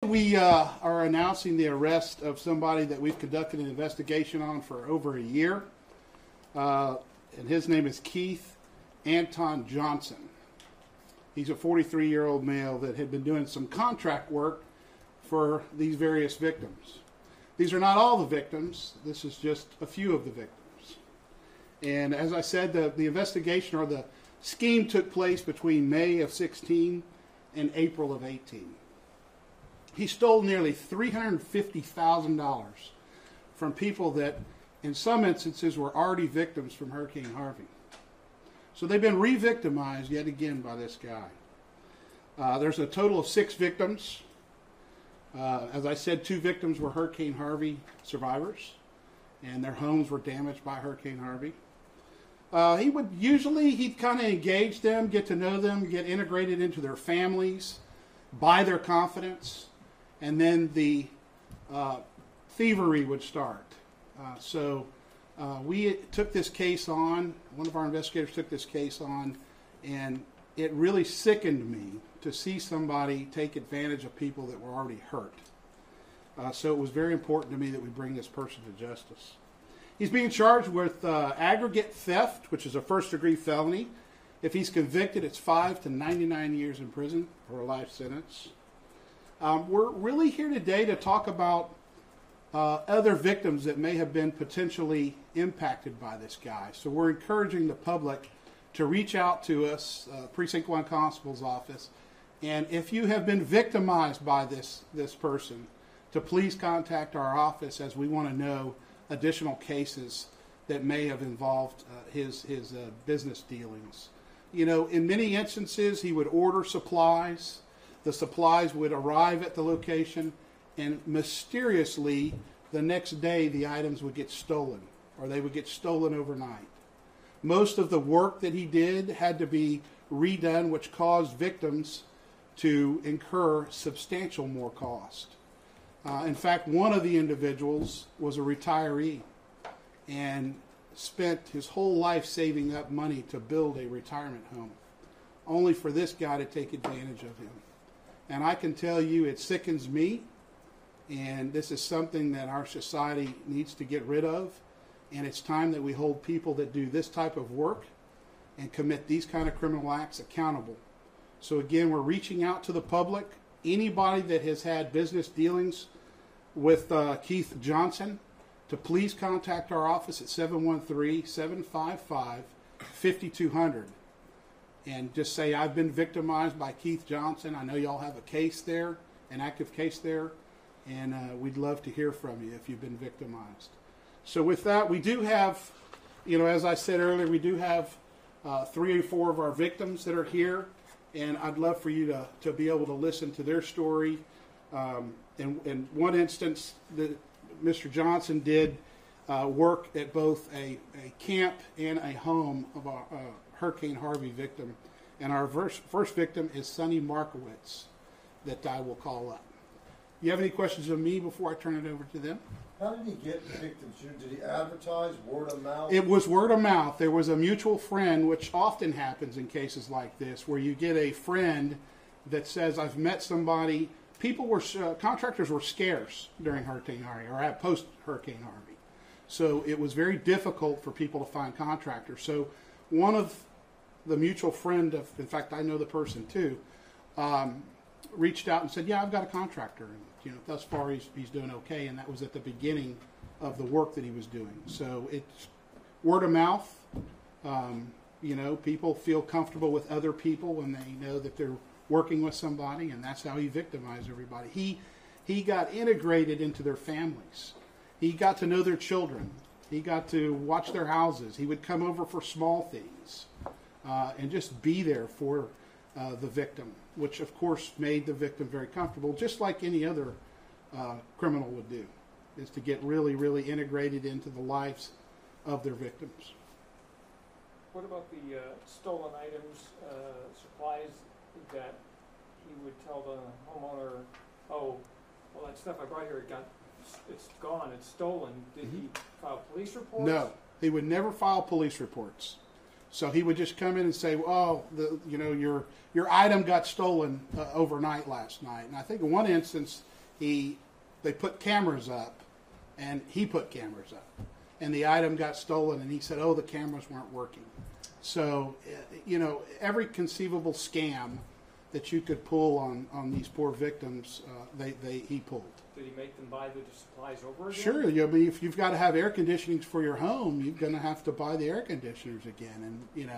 we are announcing the arrest of somebody that we've conducted an investigation on for over a year. And his name is Keith Anton Johnson. He's a 43-year-old male that had been doing some contract work for these various victims. These are not all the victims. This is just a few of the victims. And as I said, the investigation or the scheme took place between May of 16 and April of 18. He stole nearly $350,000 from people that, in some instances, were already victims from Hurricane Harvey. So they've been re-victimized yet again by this guy. There's a total of 6 victims. As I said, 2 victims were Hurricane Harvey survivors, and their homes were damaged by Hurricane Harvey. He'd kind of engage them, get to know them, get integrated into their families, buy their confidence, and then the thievery would start. So we took this case on, one of our investigators took this case on, and it really sickened me to see somebody take advantage of people that were already hurt. So it was very important to me that we bring this person to justice. He's being charged with aggregate theft, which is a first-degree felony. If he's convicted, it's 5 to 99 years in prison or a life sentence. We're really here today to talk about other victims that may have been potentially impacted by this guy. So we're encouraging the public to reach out to us, Precinct 1 Constable's office, and if you have been victimized by this person, to please contact our office, as we want to know additional cases that may have involved his business dealings. You know, in many instances, he would order supplies. The supplies would arrive at the location, and mysteriously, the next day, the items would get stolen, or they would get stolen overnight. Most of the work that he did had to be redone, which caused victims to incur substantial more cost. In fact, one of the individuals was a retiree and spent his whole life saving up money to build a retirement home, only for this guy to take advantage of him. And I can tell you, it sickens me, and this is something that our society needs to get rid of, and it's time that we hold people that do this type of work and commit these kind of criminal acts accountable. So again, we're reaching out to the public. Anybody that has had business dealings with Keith Johnson, to please contact our office at 713-755-5200 and just say, I've been victimized by Keith Johnson. I know y'all have a case there, an active case there, and we'd love to hear from you if you've been victimized. So with that, we do have, as I said earlier, we do have 3 or 4 of our victims that are here, and I'd love for you to be able to listen to their story. In one instance, Mr. Johnson did work at both a camp and a home of a Hurricane Harvey victim. And our first victim is Sonny Markowitz, that I will call up. You have any questions of me before I turn it over to them? How did he get the victims? Did he advertise, word of mouth? It was word of mouth. There was a mutual friend, which often happens in cases like this, where you get a friend that says, I've met somebody. Contractors were scarce during Hurricane Harvey, or at post-Hurricane Harvey. So it was very difficult for people to find contractors. So one of the mutual friend in fact, I know the person too, reached out and said, yeah, I've got a contractor. And, thus far he's doing okay. And that was at the beginning of the work that he was doing. So it's word of mouth. People feel comfortable with other people when they know that they're working with somebody, and that's how he victimized everybody. He got integrated into their families. He got to know their children. He got to watch their houses. He would come over for small things and just be there for the victim, which of course made the victim very comfortable, just like any other criminal would do, is to get really, really integrated into the lives of their victims. What about the stolen items, supplies that he would tell the homeowner, oh, well, that stuff I brought here, it's gone, it's stolen. Did he file police reports? No, he would never file police reports. So he would just come in and say, "Oh, your item got stolen overnight last night." And I think in one instance, They put cameras up, and he put cameras up, and the item got stolen, and he said, "Oh, the cameras weren't working." So, every conceivable scam that you could pull on these poor victims, he pulled. Did he make them buy the supplies over again? Sure, if you've got to have air conditioning for your home, you're going to have to buy the air conditioners again. And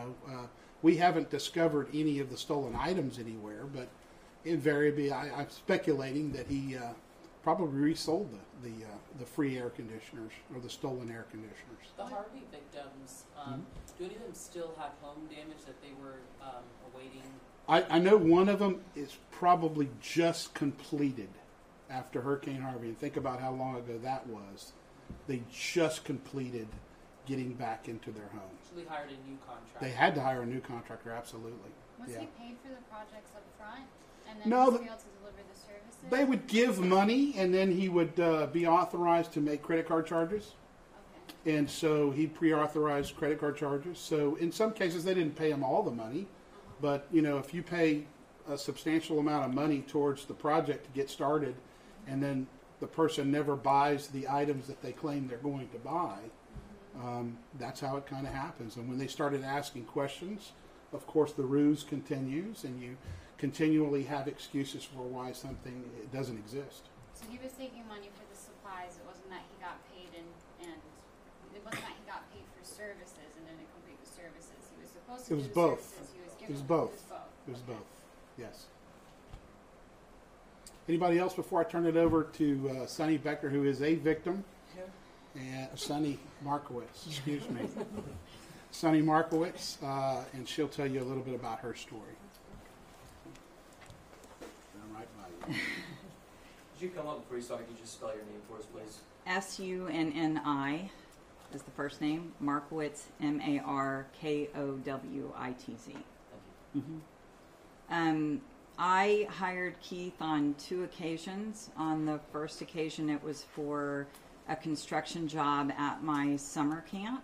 we haven't discovered any of the stolen items anywhere, but invariably, I'm speculating that he probably resold the free air conditioners or the stolen air conditioners. The Harvey victims, do any of them still have home damage that they were awaiting? I know one of them is probably just completed after Hurricane Harvey. And think about how long ago that was. They just completed getting back into their homes. So they hired a new contractor. They had to hire a new contractor, absolutely. Was Yeah. he paid for the projects up front and then No, just failed to deliver the services? They would give money, and then he would be authorized to make credit card charges. Okay. And so he pre-authorized credit card charges. So in some cases, they didn't pay him all the money. But, if you pay a substantial amount of money towards the project to get started, and then the person never buys the items that they claim they're going to buy, that's how it kind of happens. And when they started asking questions, of course, the ruse continues, and you continually have excuses for why something doesn't exist. So he was taking money for the supplies. It wasn't that he got paid and it wasn't that he got paid for services and didn't complete the services. He was supposed to It was do the both. services. He was It given was both. It was both. It was Okay. both. Yes. Anybody else before I turn it over to Sonny Becker, who is a victim? And Sonny Markowitz, excuse me. Sonny Markowitz, and she'll tell you a little bit about her story. I'm right by you. Could you come up before you start? Could you just spell your name for us, please? Sunni is the first name. Markowitz, Markowitz. Thank you. I hired Keith on 2 occasions. On the first occasion, it was for a construction job at my summer camp,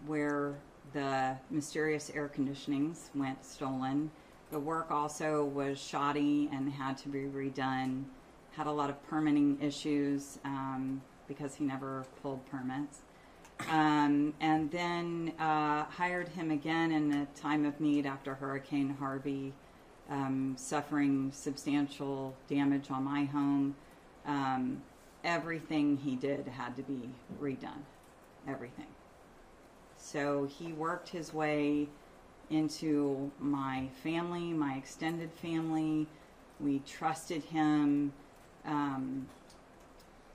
where the mysterious air conditionings went stolen. The work also was shoddy and had to be redone. Had a lot of permitting issues because he never pulled permits. And then hired him again in a time of need after Hurricane Harvey, suffering substantial damage on my home. Everything he did had to be redone. Everything. So he worked his way into my family, my extended family. We trusted him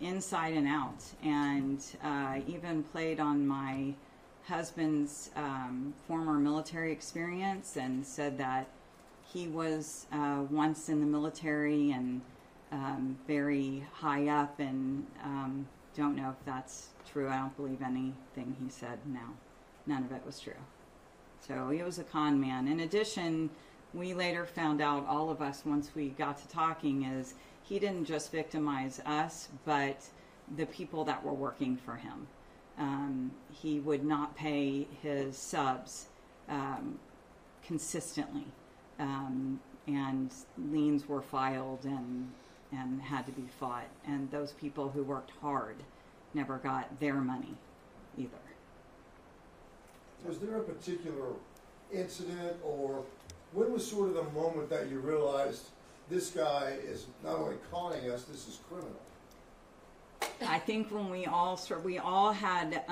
inside and out, and even played on my husband's former military experience and said that he was once in the military and very high up, and don't know if that's true. I don't believe anything he said now. None of it was true. So he was a con man. In addition, we later found out, all of us, once we got to talking, is he didn't just victimize us, but the people that were working for him. He would not pay his subs consistently, and liens were filed and had to be fought. And those people who worked hard never got their money either. Was there a particular incident, or when was sort of the moment that you realized this guy is not only conning us, this is criminal? I think when we all had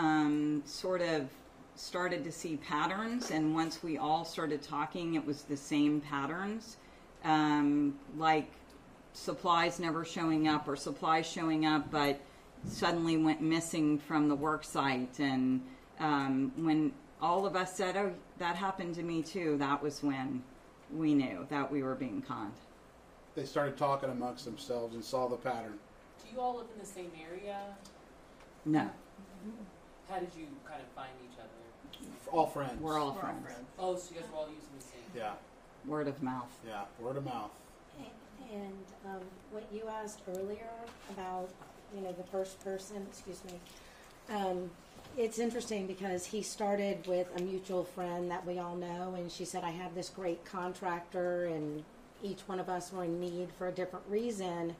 sort of started to see patterns, and once we all started talking, it was the same patterns, like supplies never showing up, or supplies showing up but suddenly went missing from the work site. And when all of us said, "Oh, that happened to me too," that was when we knew that we were being conned. They started talking amongst themselves and saw the pattern. Do you all live in the same area? No, How did you kind of find each other? All friends. we're all friends. Oh, so you guys were all using the same. Yeah, Word of mouth. yeah, word of mouth. And what you asked earlier about, the first person, excuse me, it's interesting because he started with a mutual friend that we all know, and she said, "I have this great contractor," and each one of us were in need for a different reason.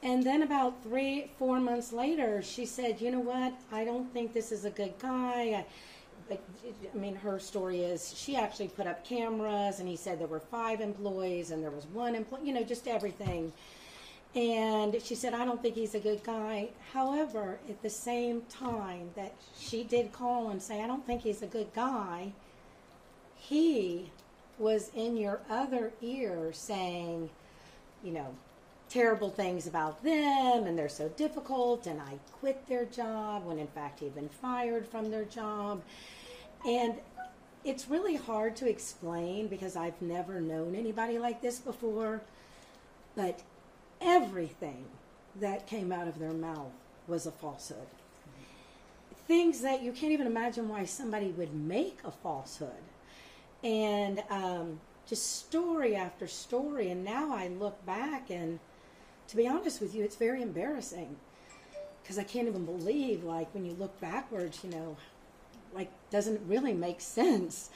And then about 3-4 months later, she said, "You know what? I don't think this is a good guy." I mean, her story is she actually put up cameras, and he said there were 5 employees and there was 1 employee, you know, just everything. And she said, "I don't think he's a good guy." However, at the same time that she did call and say, "I don't think he's a good guy," he was in your other ear saying, you know, terrible things about them, and they're so difficult, and I quit their job, when in fact he'd been fired from their job. And it's really hard to explain because I've never known anybody like this before, but everything that came out of their mouth was a falsehood. Things that you can't even imagine why somebody would make a falsehood. And just story after story. And now I look back, and to be honest with you, it's very embarrassing because I can't even believe, like, when you look backwards, you know, like, doesn't really make sense.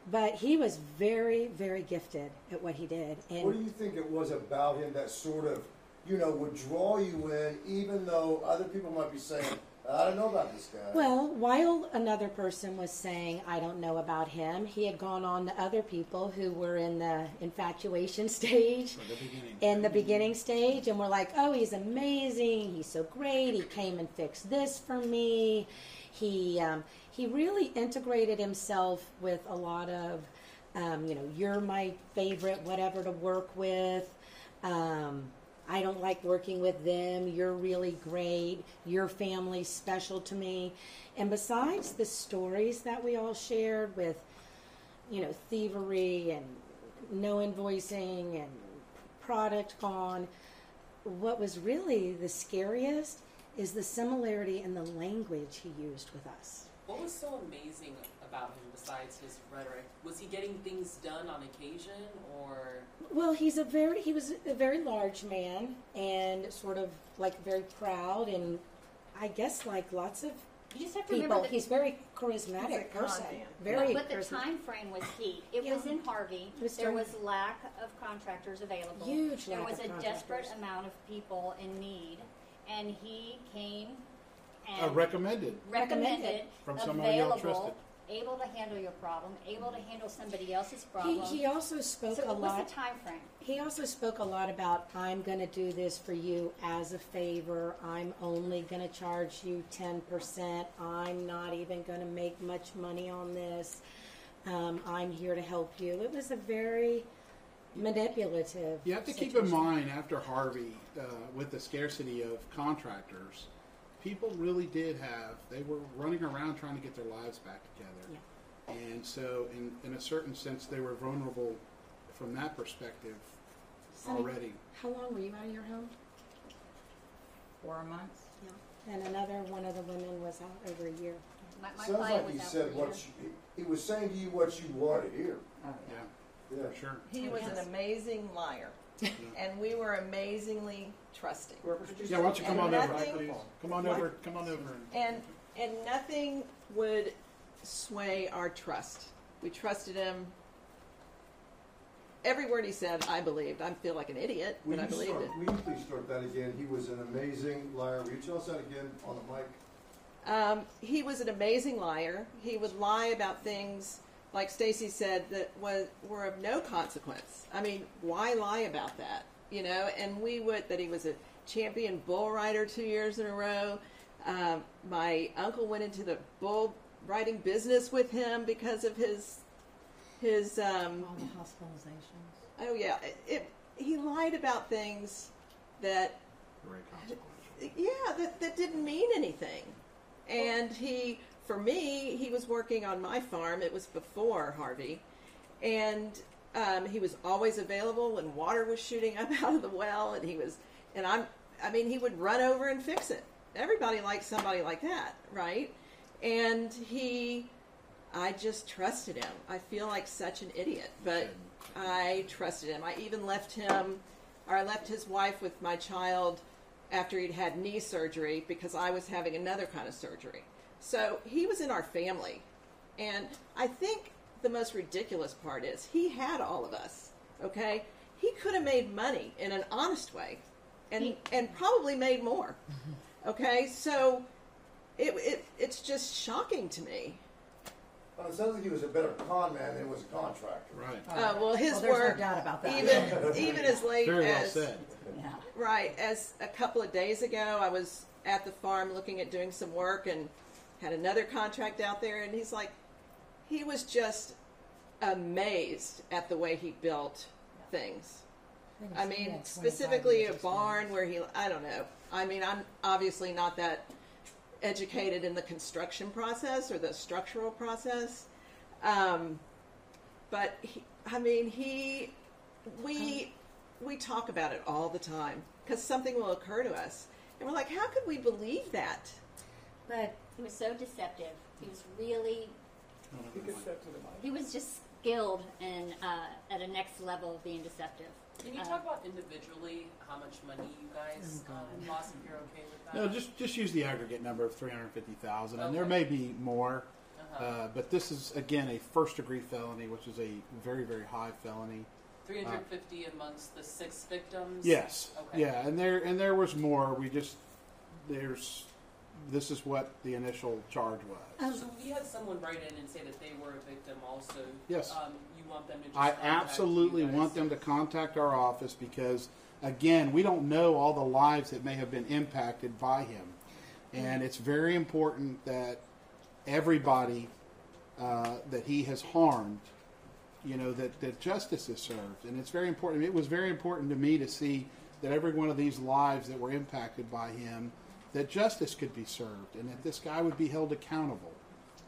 But he was very, very gifted at what he did. And What do you think it was about him that sort of, you know, would draw you in, even though other people might be saying, "I don't know about this guy"? well, while another person was saying, "I don't know about him," he had gone on to other people who were in the infatuation stage, in the beginning stage, and were like, "Oh, he's amazing. He's so great. He came and fixed this for me." He really integrated himself with a lot of, you know, "You're my favorite, whatever to work with. I don't like working with them. You're really great. Your family's special to me." And besides the stories that we all shared with, you know, thievery and no invoicing and product gone, what was really the scariest is the similarity in the language he used with us. What was so amazing about him besides his rhetoric? Was he getting things done on occasion, or? Well, he was a very large man, and sort of like very proud, and I guess like lots of You just have to people. remember He's very charismatic person. Very but the charismatic. time frame was key. It was in Harvey. It was There during- was lack of contractors available. Huge There lack was of a desperate contractors. amount of people in need, and he came and Recommended recommended, from somebody y'all trusted. available, able to handle your problem, able to handle somebody else's problem. He also spoke so a what was lot. the time frame? He also spoke a lot about, "I'm going to do this for you as a favor. I'm only going to charge you 10%. I'm not even going to make much money on this. I'm here to help you." It was a very manipulative You have to keep situation. in mind, after Harvey, with the scarcity of contractors, people really they were running around trying to get their lives back together. Yeah. And so, in a certain sense, they were vulnerable from that perspective Sonny, already. How long were you out of your home? 4 months. Yeah. And another one of the women was out over a year. My Sounds client like was he out said for what years. he was saying to you what you wanted to hear. Oh, Yeah, Yeah. for sure. He was an amazing liar, and we were amazingly trusting. Yeah, why don't you come And on over, nothing- please? Come on over. Come on over. And nothing would sway our trust. We trusted him. Every word he said, I believed. I feel like an idiot, but I believed it. Will you please start that again? He was an amazing liar. Will you tell us that again on the mic? He was an amazing liar. He would lie about things, like Stacy said, that were of no consequence. I mean, why lie about that? You know, and that he was a champion bull rider 2 years in a row. My uncle went into the bull riding business with him because of his All the hospitalizations. oh yeah, he lied about things that Very consequential. yeah, that didn't mean anything. And for me, he was working on my farm. It was before Harvey. And he was always available when water was shooting up out of the well. And he would run over and fix it. Everybody likes somebody like that, right? And I just trusted him. I feel like such an idiot, but I trusted him. I even left his wife with my child after he'd had knee surgery because I was having another kind of surgery. So he was in our family. And I think the most ridiculous part is he had all of us, okay? He could have made money in an honest way and probably made more. Okay, so it's just shocking to me. Well, it sounds like he was a better con man than he was a contractor. Right. Well, his there's work, no doubt about that. even as late Very well as said. Yeah. right as a couple of days ago, I was at the farm looking at doing some work and had another contract out there, and he's like, he was just amazed at the way he built things. I mean, specifically a barn where I don't know. I mean, I'm obviously not that educated in the construction process or the structural process. But we talk about it all the time because something will occur to us. And we're like, how could we believe that? But he was so deceptive. He was really, You get that to the mic. he was just skilled and at a next level of being deceptive. Can you talk about individually how much money you guys lost, if you're okay with that? No, just use the aggregate number of 350,000, and there Okay. may be more. Uh-huh. But this is, again, a first-degree felony, which is a very, very high felony. 350 amongst the 6 victims? Yes. Okay. Yeah, and there was more. This is what the initial charge was. So we had someone write in and say that they were a victim also. Yes. You want them to just I contact absolutely you guys? want them to contact our office because, again, we don't know all the lives that may have been impacted by him. And it's very important that everybody that he has harmed, that justice is served. And it's very important. It was very important to me to see that every one of these lives that were impacted by him, that justice could be served and that this guy would be held accountable.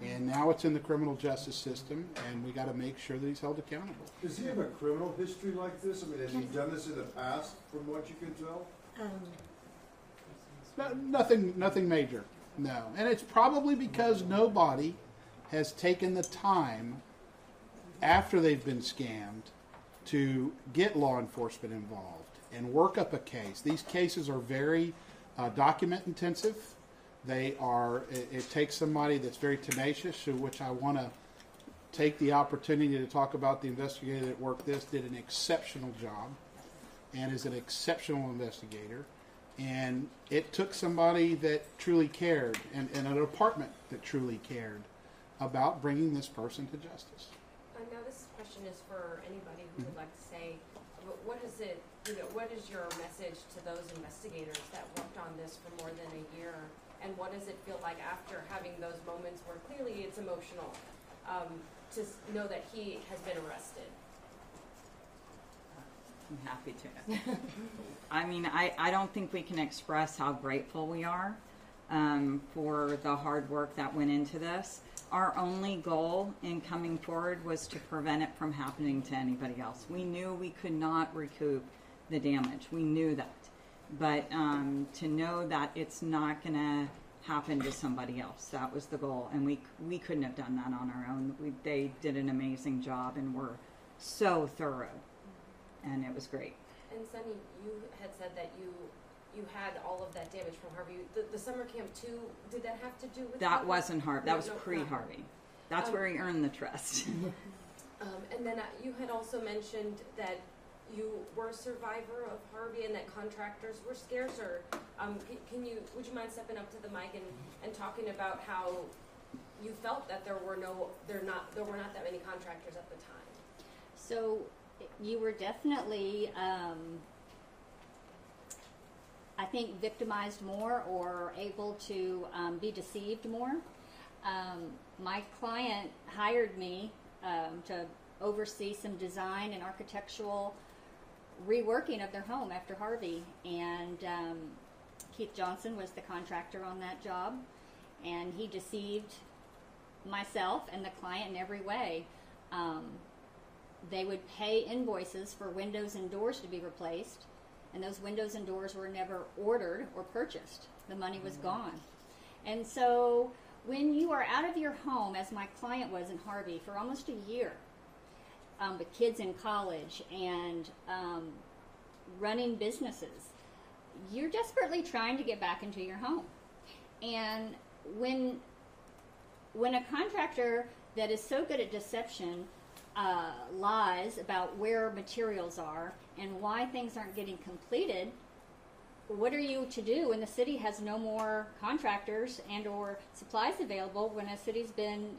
And now it's in the criminal justice system, and we got to make sure that he's held accountable. Does he have a criminal history like this? I mean, has he done this in the past, from what you can tell? Nothing major, no. And it's probably because nobody has taken the time after they've been scammed to get law enforcement involved and work up a case. These cases are very document intensive. It takes somebody that's very tenacious, which I want to take the opportunity to talk about. The investigator that worked this did an exceptional job and is an exceptional investigator. And it took somebody that truly cared and a department that truly cared about bringing this person to justice. Now this question is for anybody who would like to say, what is it, what is your message to those investigators that worked on this for more than a year? And what does it feel like after having those moments where clearly it's emotional to know that he has been arrested? I'm happy to. I mean, I don't think we can express how grateful we are for the hard work that went into this. Our only goal in coming forward was to prevent it from happening to anybody else. We knew we could not recoup the damage. We knew that. But to know that it's not going to happen to somebody else, that was the goal. And we couldn't have done that on our own. They did an amazing job and were so thorough. And it was great. And Sunny, you had said that you had all of that damage from Harvey. The summer camp too, did that have to do with That Harvey? wasn't Harvey. That was No, pre-Harvey. That's where he earned the trust. And then you had also mentioned that you were a survivor of Harvey and that contractors were scarcer. Would you mind stepping up to the mic and talking about how you felt that there were not that many contractors at the time? So you were definitely, I think, victimized more or able to be deceived more. My client hired me to oversee some design and architectural reworking of their home after Harvey, and Keith Johnson was the contractor on that job, and he deceived myself and the client in every way. They would pay invoices for windows and doors to be replaced, and those windows and doors were never ordered or purchased. The money was gone. And so when you are out of your home, as my client was in Harvey, for almost a year, with kids in college and running businesses, you're desperately trying to get back into your home. And when a contractor that is so good at deception lies about where materials are and why things aren't getting completed, what are you to do when the city has no more contractors and or supplies available when a city's been,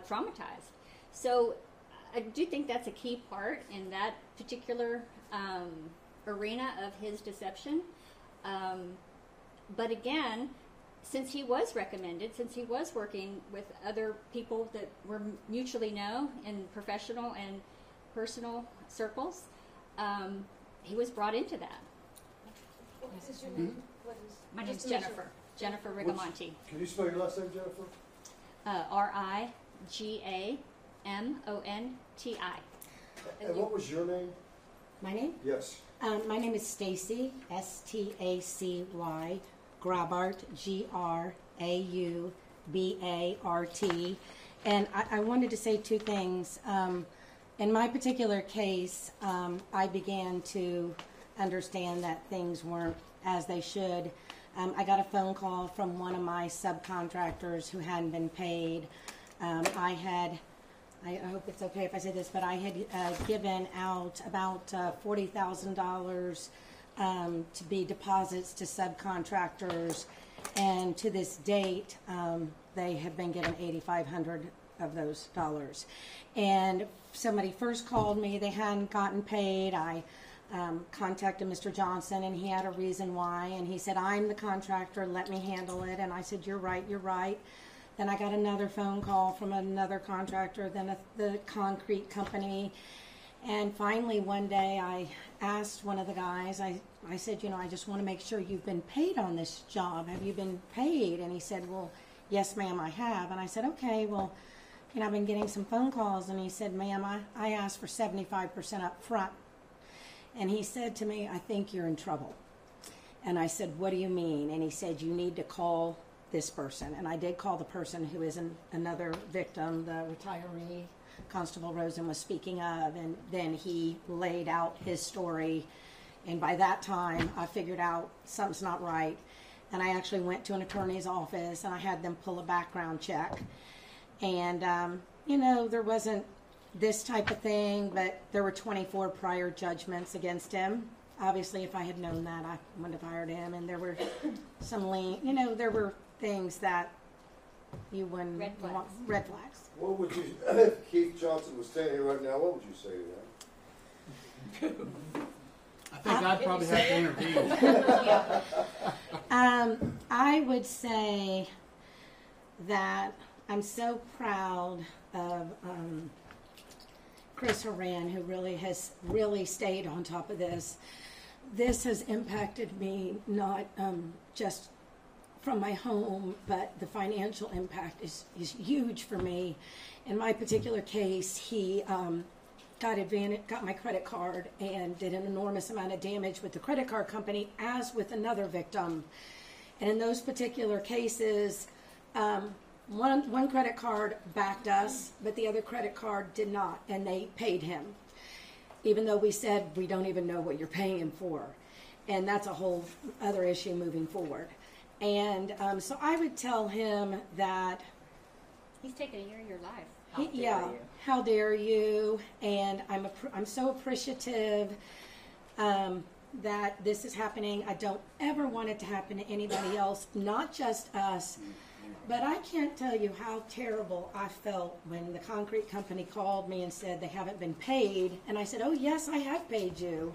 traumatized? So I do think that's a key part in that particular arena of his deception. But again, since he was recommended, since he was working with other people that were mutually known in professional and personal circles, he was brought into that. What is your name? What is? My name's Jennifer. Jennifer Rigamonti. Can you spell your last name, Jennifer? Rigamonti. And what was your name? My name? Yes. My name is Stacy, Stacy Graubart, Graubart. And I wanted to say two things. In my particular case, I began to understand that things weren't as they should. I got a phone call from one of my subcontractors who hadn't been paid. I hope it's okay if I say this, but I had given out about $40,000 to be deposits to subcontractors, and to this date, they have been given $8,500 of those dollars. And somebody first called me; they hadn't gotten paid. I contacted Mr. Johnson, and he had a reason why, and he said, "I'm the contractor, let me handle it." And I said, "You're right, you're right." Then I got another phone call from another contractor, then the concrete company. And finally, one day, I asked one of the guys, I said, I just want to make sure you've been paid on this job. Have you been paid? And he said, "Well, yes, ma'am, I have." And I said, "Okay, well, I've been getting some phone calls." And he said, "Ma'am, I asked for 75% up front." And he said to me, "I think you're in trouble." And I said, "What do you mean?" And he said, "You need to call this person." And I did call the person who is another victim, the retiree Constable Rosen was speaking of, and then he laid out his story. And by that time, I figured out something's not right. And I actually went to an attorney's office, and I had them pull a background check. And, there wasn't this type of thing, but there were 24 prior judgments against him. Obviously, if I had known that, I wouldn't have hired him. And there were some there were things that you wouldn't Red flags. want. Red flags. What would you, if Keith Johnson was standing here right now, what would you say to him? I think I'd probably have to intervene. I would say that I'm so proud of Chris Horan, who has really stayed on top of this. This has impacted me not just from my home, but the financial impact is huge for me. In my particular case, he got my credit card and did an enormous amount of damage with the credit card company, as with another victim. And in those particular cases, one credit card backed us, but the other credit card did not, and they paid him, even though we said we don't even know what you're paying him for. And that's a whole other issue moving forward. And so I would tell him that He's taken a year of your life. how dare you? And I'm so appreciative that this is happening. I don't ever want it to happen to anybody else, not just us. But I can't tell you how terrible I felt when the concrete company called me and said they haven't been paid. And I said, "Oh, yes, I have paid you."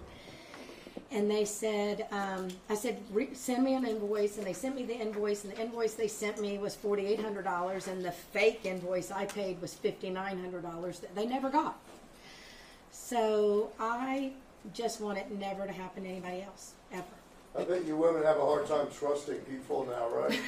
And they said, I said, "Send me an invoice." And they sent me the invoice. And the invoice they sent me was $4,800. And the fake invoice I paid was $5,900 that they never got. So I just want it never to happen to anybody else, ever. I bet you women have a hard time trusting people now, right?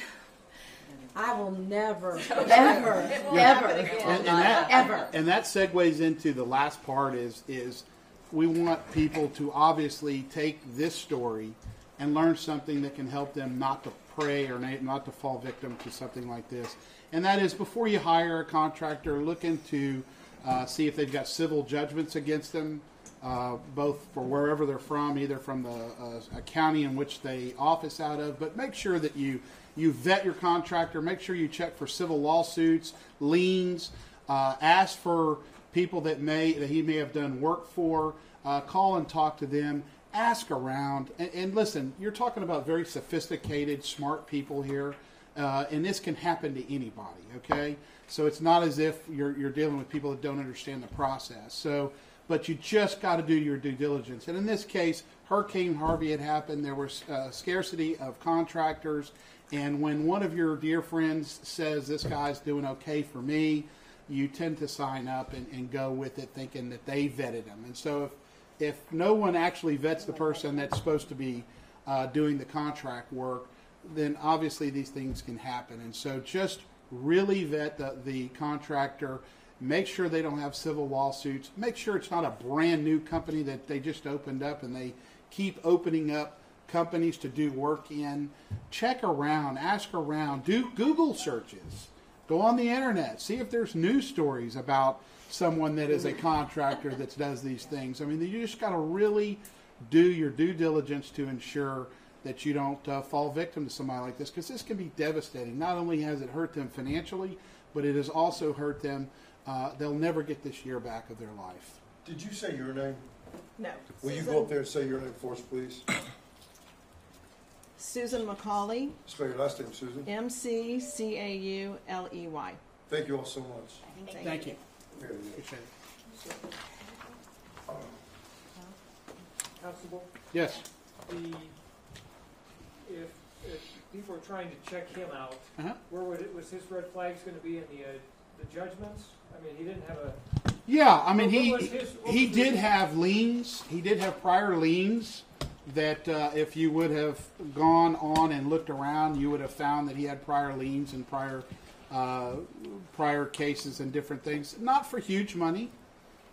I will never, ever, ever. And that segues into the last part is we want people to obviously take this story and learn something that can help them not to prey or not to fall victim to something like this. And that is, before you hire a contractor, look into see if they've got civil judgments against them, both for wherever they're from, either from a county in which they office out of. But make sure that you vet your contractor. Make sure you check for civil lawsuits, liens. Ask for people that he may have done work for. Call and talk to them, ask around. And listen, you're talking about very sophisticated, smart people here, and this can happen to anybody, okay? So it's not as if you're dealing with people that don't understand the process. So, but you just got to do your due diligence. And in this case, Hurricane Harvey had happened. There was scarcity of contractors. And when one of your dear friends says, this guy's doing okay for me, you tend to sign up and go with it thinking that they vetted him. And so if no one actually vets the person that's supposed to be doing the contract work, then obviously these things can happen. And so just really vet the contractor. Make sure they don't have civil lawsuits. Make sure it's not a brand new company that they just opened up and they keep opening up companies to do work in. Check around, ask around, do Google searches. Go on the internet, see if there's news stories about someone that is a contractor that does these things. I mean, you just got to really do your due diligence to ensure that you don't fall victim to somebody like this, because this can be devastating. Not only has it hurt them financially, but it has also hurt them. They'll never get this year back of their life. Did you say your name? No. Will you Susan- go up there and say your name for us, please? Susan McCauley, Spell your last name, Susan. McCauley. Thank you all so much. Thank you. Here it is. Appreciate it. Constable, Yes. if people are trying to check him out, Uh-huh. where was his red flags going to be in the judgments? I mean, he didn't have a. Yeah, I mean, What was his- what he was did his- have liens. He did have prior liens that if you would have gone on and looked around, you would have found that he had prior liens and prior cases and different things. Not for huge money,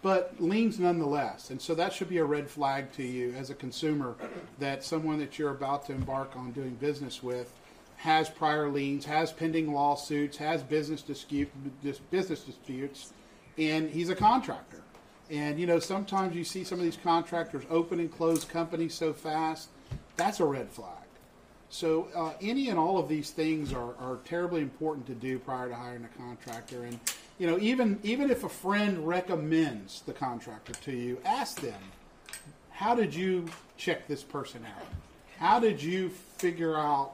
but liens nonetheless. And so that should be a red flag to you as a consumer, that someone that you're about to embark on doing business with has prior liens, has pending lawsuits, has business disputes, and he's a contractor. And, you know, sometimes you see some of these contractors open and close companies so fast. That's a red flag. So any and all of these things are terribly important to do prior to hiring a contractor. And, you know, even if a friend recommends the contractor to you, ask them, how did you check this person out? How did you figure out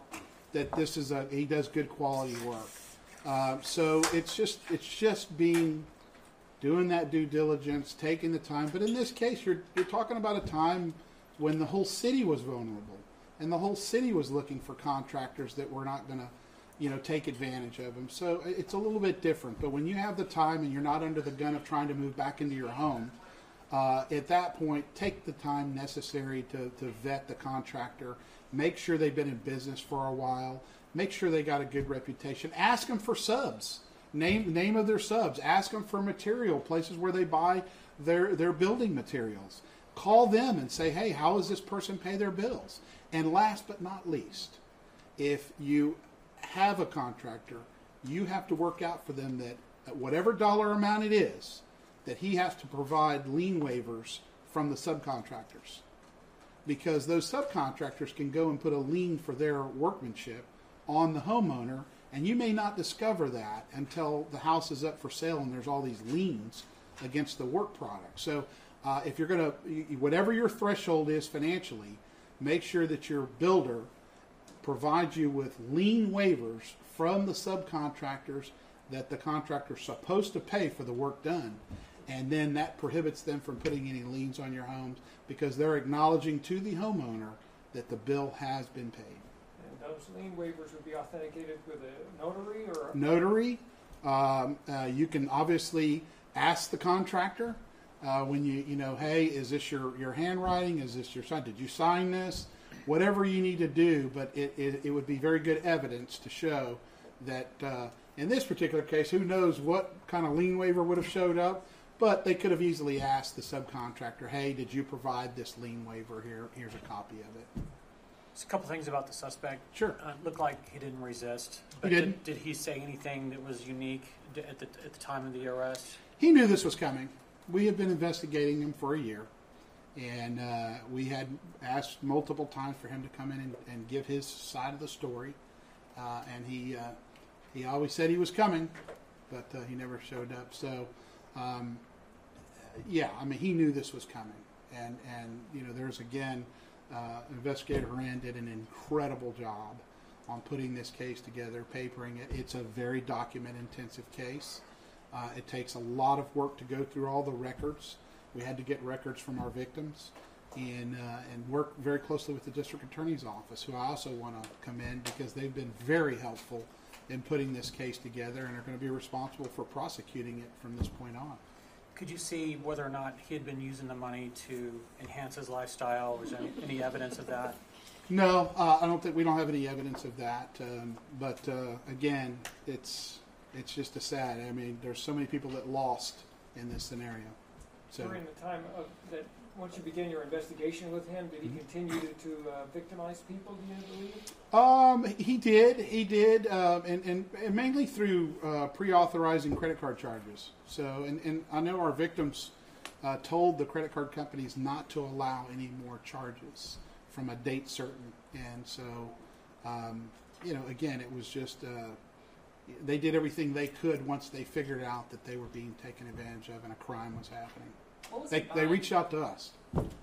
that this is he does good quality work? So it's just doing that due diligence, taking the time. But in this case, you're talking about a time when the whole city was vulnerable, and the whole city was looking for contractors that were not going to, you know, take advantage of them. So it's a little bit different. But when you have the time and you're not under the gun of trying to move back into your home, at that point, take the time necessary to vet the contractor. Make sure they've been in business for a while. Make sure they got a good reputation. Ask them for subs. Name of their subs. Ask them for material, places where they buy their building materials. Call them and say, hey, how does this person pay their bills? And last but not least, if you have a contractor, you have to work out for them that at whatever dollar amount it is, that he has to provide lien waivers from the subcontractors. Because those subcontractors can go and put a lien for their workmanship on the homeowner, and you may not discover that until the house is up for sale and there's all these liens against the work product. So if you're going to, whatever your threshold is financially, make sure that your builder provides you with lien waivers from the subcontractors that the contractor's supposed to pay for the work done. And then that prohibits them from putting any liens on your homes, because they're acknowledging to the homeowner that the bill has been paid. And those lien waivers would be authenticated with a notary or a... Notary. You can obviously ask the contractor when you know, hey, is this your handwriting? Is this your sign? Did you sign this? Whatever you need to do, but it would be very good evidence to show that in this particular case, who knows what kind of lien waiver would have showed up, but they could have easily asked the subcontractor, hey, did you provide this lien waiver here? Here's a copy of it. Just a couple things about the suspect. Sure. It looked like he didn't resist. But He didn't. Did he say anything that was unique at the time of the arrest? He knew this was coming. We had been investigating him for a year, and we had asked multiple times for him to come in and give his side of the story, and he always said he was coming, but he never showed up. So, yeah, I mean, he knew this was coming, And there's again, Investigator Rand did an incredible job on putting this case together, papering it. It's a very document-intensive case. It takes a lot of work to go through all the records. We had to get records from our victims and work very closely with the district attorney's office, who I also want to commend because they've been very helpful in putting this case together and are going to be responsible for prosecuting it from this point on. Could you see whether or not he had been using the money to enhance his lifestyle? Was there any evidence of that? No, I don't think we don't have any evidence of that. But again, it's just a sad. I mean, there's so many people that lost in this scenario. So During the time of that, once you began your investigation with him, did he continue to victimize people? Do you believe? He did, and mainly through pre-authorizing credit card charges. So, and I know our victims told the credit card companies not to allow any more charges from a date certain, and so, again, it was just they did everything they could once they figured out that they were being taken advantage of and a crime was happening. What was They reached out to us.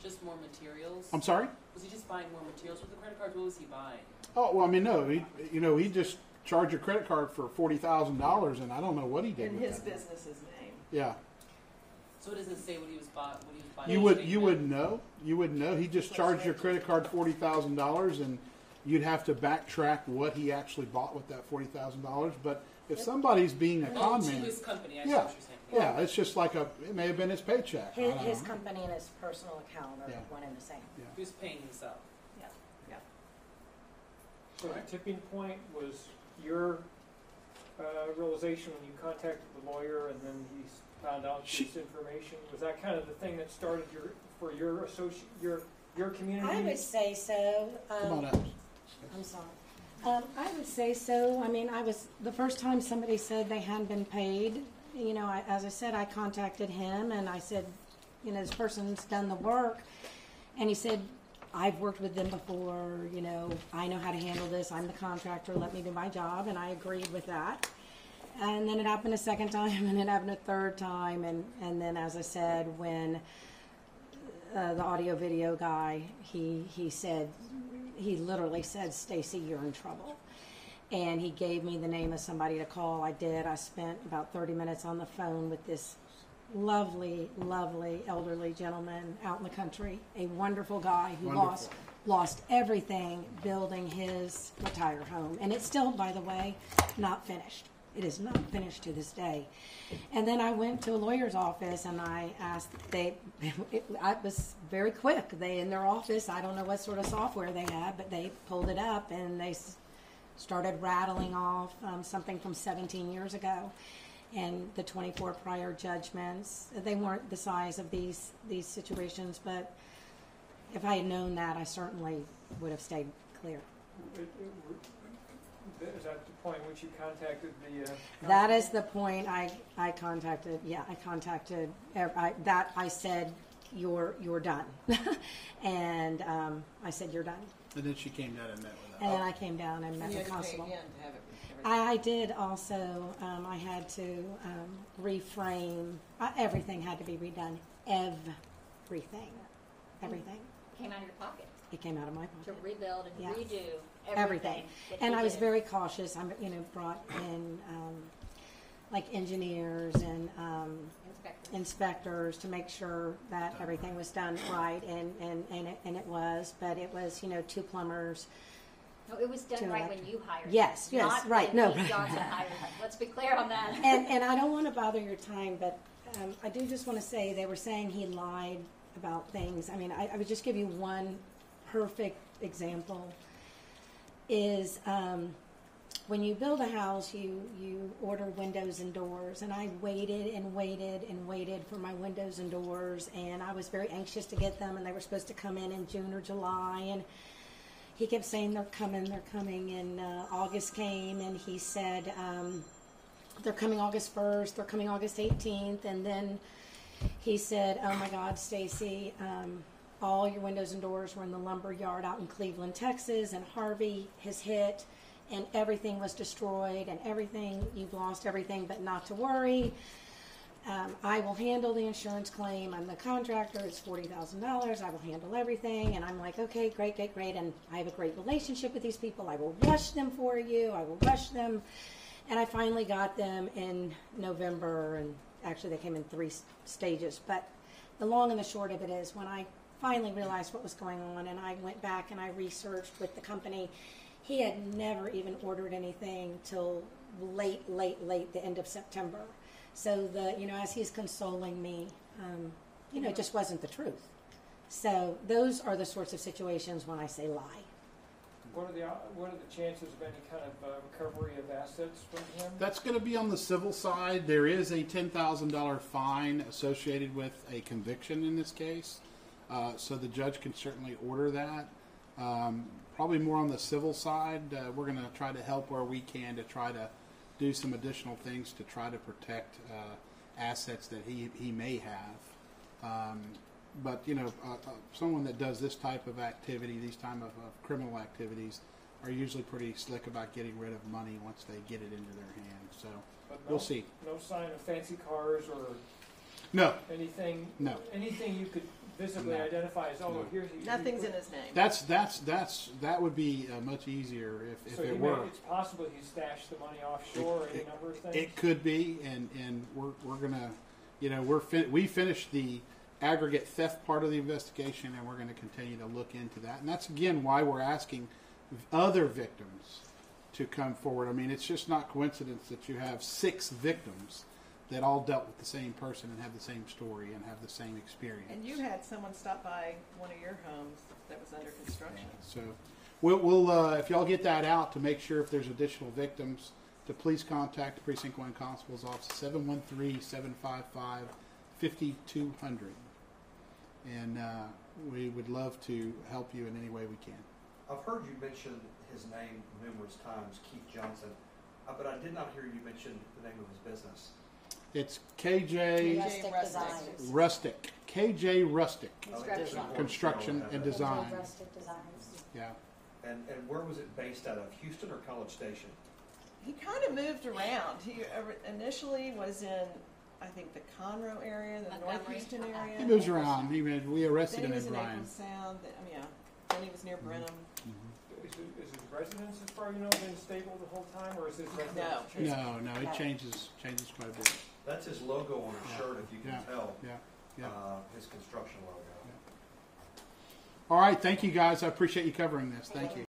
Just more materials? I'm sorry? Was he just buying more materials with the credit cards? What was he buying? Oh, well, I mean, no. He just charged a credit card for $40,000, and I don't know what he did In with his that. business's name. Yeah. So it doesn't say what he was buying. You would know. You would know. He just charged your credit card $40,000, and you'd have to backtrack what he actually bought with that $40,000. But if somebody's being a con to man, his company, I see yeah, what you're saying. yeah, it's just like it may have been his paycheck. His company and his personal account are one and the same. Yeah. He was paying himself. Yeah. Yeah. So the tipping point was your realization when you contacted the lawyer, and then he found out this information. Was that kind of the thing that started your community? I would say so. Come on up. I'm sorry. I would say so. I mean, the first time somebody said they hadn't been paid, as I said, I contacted him and I said, this person's done the work. And he said, I've worked with them before, I know how to handle this. I'm the contractor. Let me do my job. And I agreed with that. And then it happened a second time and it happened a third time. And then, as I said, when the audio video guy, he literally said, Stacy, you're in trouble. And he gave me the name of somebody to call. I did. I spent about 30 minutes on the phone with this lovely, lovely elderly gentleman out in the country, a wonderful guy who lost everything building his retired home. And it's still, by the way, not finished. It is not finished to this day. And then I went to a lawyer's office and I asked, it was very quick. They, in their office, I don't know what sort of software they had, but they pulled it up and they started rattling off something from 17 years ago. And the 24 prior judgments, they weren't the size of these situations, but if I had known that, I certainly would have stayed clear. Is that the point in which you contacted the... That is the point I contacted. Yeah, I said, you're done. And I said, you're done. And then she came down and met with us. And then I came down and met the constable. I did also, I had to reframe, everything had to be redone. Everything. It came out of your pocket. It came out of my To pocket. rebuild and Yeah. redo Everything. that And he I was did. very cautious. I brought in like engineers and inspectors to make sure that everything was done right, and it was. But it was 2 plumbers. No, it was done to right elect- when you hired him. Yes, Not right. when No, Pete right. Johnson hired him. Let's be clear on that. And I don't want to bother your time, but I do just want to say they were saying he lied about things. I mean, I would just give you one perfect example. Is when you build a house, you order windows and doors, and I waited and waited and waited for my windows and doors, and I was very anxious to get them, and they were supposed to come in June or July, and he kept saying they're coming, and August came, and he said they're coming August 1st, they're coming August 18th, and then he said, oh my God, Stacy, all your windows and doors were in the lumber yard out in Cleveland, Texas, and Harvey has hit, and everything was destroyed, and everything, you've lost everything, but not to worry. I will handle the insurance claim. I'm the contractor. It's $40,000. I will handle everything. And I'm like, okay, great. And I have a great relationship with these people. I will rush them for you. I will rush them. And I finally got them in November. And actually, they came in 3 stages. But the long and the short of it is when I finally realized what was going on and I went back and I researched with the company, he had never even ordered anything till late, the end of September. So as he's consoling me, it just wasn't the truth. So those are the sorts of situations when I say lie. What are the chances of any kind of recovery of assets from him? That's going to be on the civil side. There is a $10,000 fine associated with a conviction in this case. So the judge can certainly order that. Probably more on the civil side. We're going to try to help where we can to try to do some additional things to try to protect assets that he may have. But someone that does this type of activity, these type of criminal activities, are usually pretty slick about getting rid of money once they get it into their hands. So we'll see. No sign of fancy cars or no anything. No. Anything you could visibly identify as here's nothing's in his name. That would be much easier if so it were. It's possible he stashed the money offshore or any number of things. It could be, and we're gonna, we finished the aggregate theft part of the investigation, and we're going to continue to look into that. And that's again why we're asking other victims to come forward. I mean, it's just not coincidence that you have 6 victims that all dealt with the same person and have the same story and have the same experience. And you had someone stop by one of your homes that was under construction. So we'll if y'all get that out to make sure if there's additional victims, to please contact the Precinct 1 Constable's Office, 713-755-5200. And we would love to help you in any way we can. I've heard you mention his name numerous times, Keith Johnson, but I did not hear you mention the name of his business. It's KJ Rustic. KJ Rustic. Construction and Design. Yeah. And where was it based out of? Houston or College Station? He kind of moved around. He initially was in, I think, the Conroe area, the North Houston area. He moves around. We arrested him in Bryan. Then he was in Akron Sound. Then he was near Brenham. Is his residence, as far as you know, been stable the whole time, or is his residence? No. It changes quite a bit. That's his logo on his shirt, if you can tell. Yeah. His construction logo. Yeah. All right. Thank you, guys. I appreciate you covering this. Thank you.